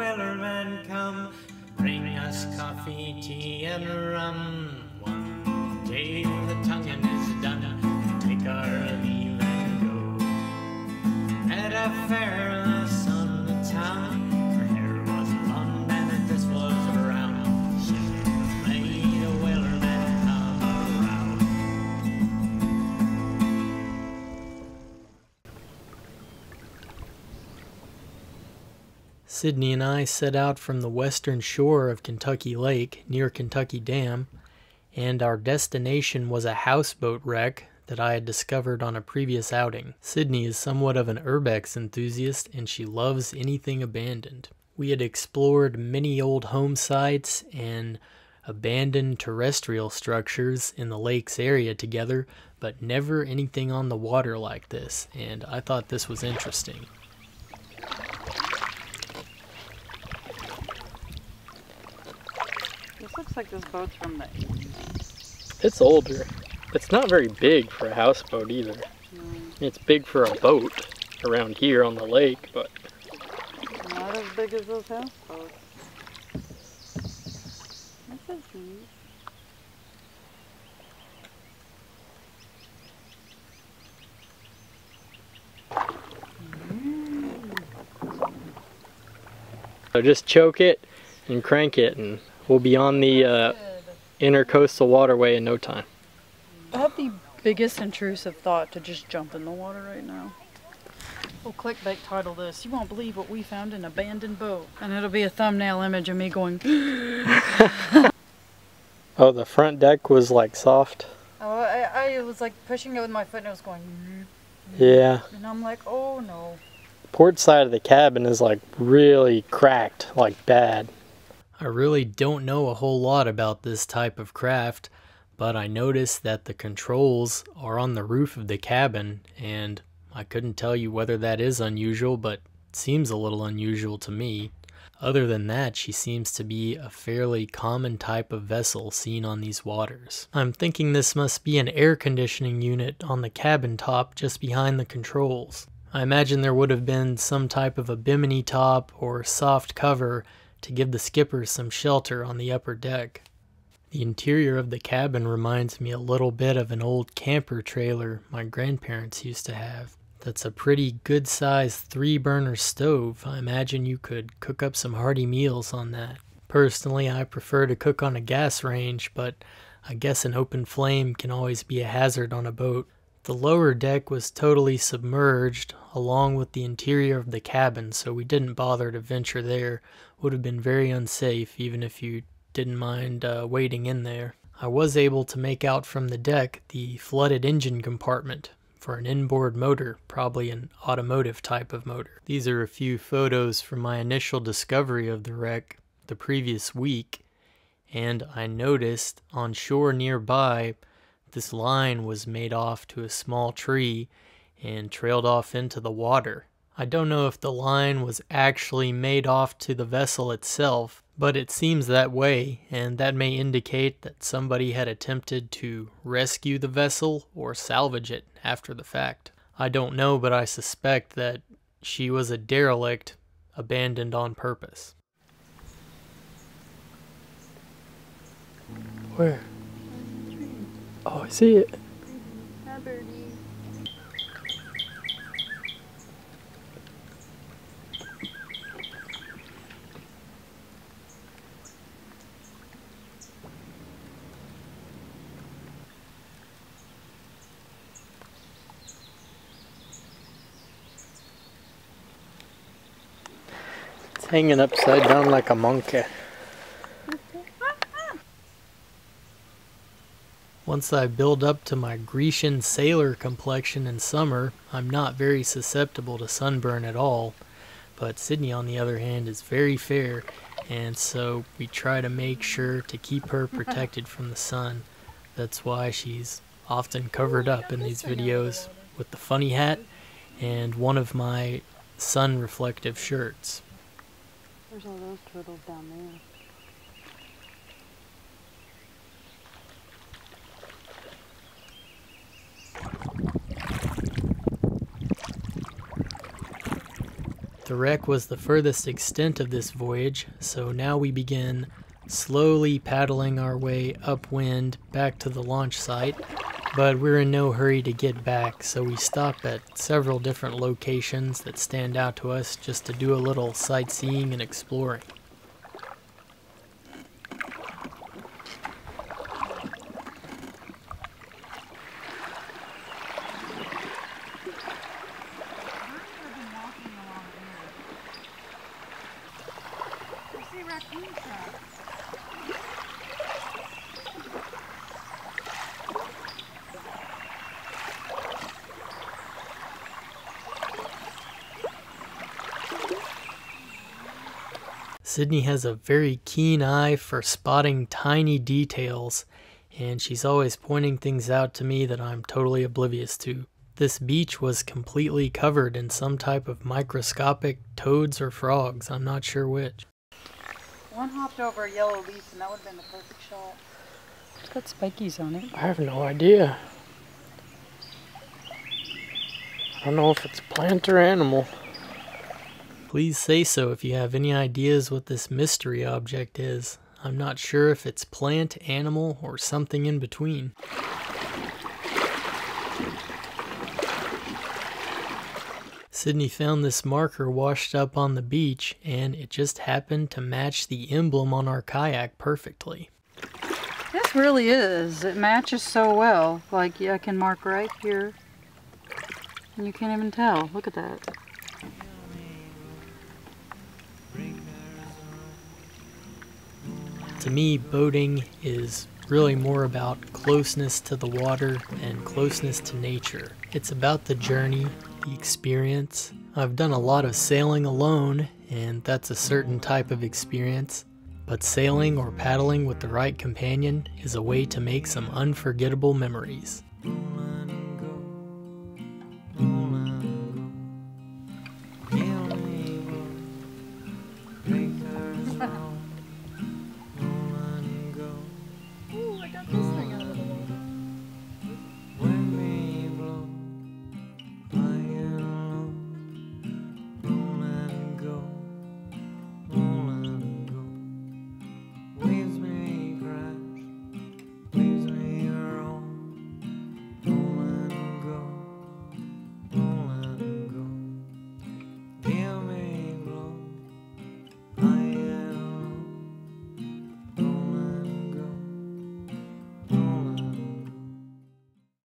wellerman come, bring us coffee, tea, and rum. One day the tonguing is done, take our leave and go. At a fair the sun the town, her hair was blonde and this was around. She made a wellerman come around. Sydney and I set out from the western shore of Kentucky Lake near Kentucky Dam, and our destination was a houseboat wreck that I had discovered on a previous outing. Sydney is somewhat of an urbex enthusiast, and she loves anything abandoned. We had explored many old home sites and abandoned terrestrial structures in the lake's area together, but never anything on the water like this, and I thought this was interesting. This looks like this boat's from the 80s. It's older. It's not very big for a houseboat either. It's big for a boat around here on the lake, but not as big as those houseboats. This is neat. so just choke it and crank it, and we'll be on the intercoastal waterway in no time. I have the biggest intrusive thought to just jump in the water right now. We'll clickbait title this, "You won't believe what we found in an abandoned boat." And it'll be a thumbnail image of me going Oh, the front deck was like soft. Oh, I was like pushing it with my foot and it was going Yeah. and I'm like, oh no. Port side of the cabin is like really cracked, like bad. I really don't know a whole lot about this type of craft, but I noticed that the controls are on the roof of the cabin, and I couldn't tell you whether that is unusual, but it seems a little unusual to me. Other than that, she seems to be a fairly common type of vessel seen on these waters. I'm thinking this must be an air conditioning unit on the cabin top just behind the controls. I imagine there would have been some type of a bimini top or soft cover to give the skipper some shelter on the upper deck. The interior of the cabin reminds me a little bit of an old camper trailer my grandparents used to have. That's a pretty good-sized 3-burner stove. I imagine you could cook up some hearty meals on that. Personally, I prefer to cook on a gas range, but I guess an open flame can always be a hazard on a boat. The lower deck was totally submerged along with the interior of the cabin, so we didn't bother to venture there. Would have been very unsafe, even if you didn't mind waiting in there. I was able to make out from the deck the flooded engine compartment for an inboard motor, probably an automotive type of motor. These are a few photos from my initial discovery of the wreck the previous week, and I noticed on shore nearby this line was made off to a small tree and trailed off into the water. I don't know if the line was actually made off to the vessel itself, but it seems that way, and that may indicate that somebody had attempted to rescue the vessel or salvage it after the fact. I don't know, but I suspect that she was a derelict abandoned on purpose. Where? Oh, I see it. Hi, birdie. It's hanging upside down like a monkey. Once I build up to my Grecian sailor complexion in summer, I'm not very susceptible to sunburn at all. But Sydney, on the other hand, is very fair, and so we try to make sure to keep her protected from the sun. That's why she's often covered up in these videos with the funny hat and one of my sun reflective shirts. There's all those turtles down there. The wreck was the furthest extent of this voyage, so now we begin slowly paddling our way upwind back to the launch site, but we're in no hurry to get back, so we stop at several different locations that stand out to us just to do a little sightseeing and exploring. Sydney has a very keen eye for spotting tiny details, and she's always pointing things out to me that I'm totally oblivious to. This beach was completely covered in some type of microscopic toads or frogs, I'm not sure which. One hopped over a yellow leaf and that would have been the perfect shot. It's got spikies on it. I have no idea. I don't know if it's plant or animal. Please say so if you have any ideas what this mystery object is. I'm not sure if it's plant, animal, or something in between. Sydney found this marker washed up on the beach, and it just happened to match the emblem on our kayak perfectly. This really is. It matches so well. Like, yeah, I can mark right here. And you can't even tell. Look at that. To me, boating is really more about closeness to the water and closeness to nature. It's about the journey, the experience. I've done a lot of sailing alone, and that's a certain type of experience. But sailing or paddling with the right companion is a way to make some unforgettable memories.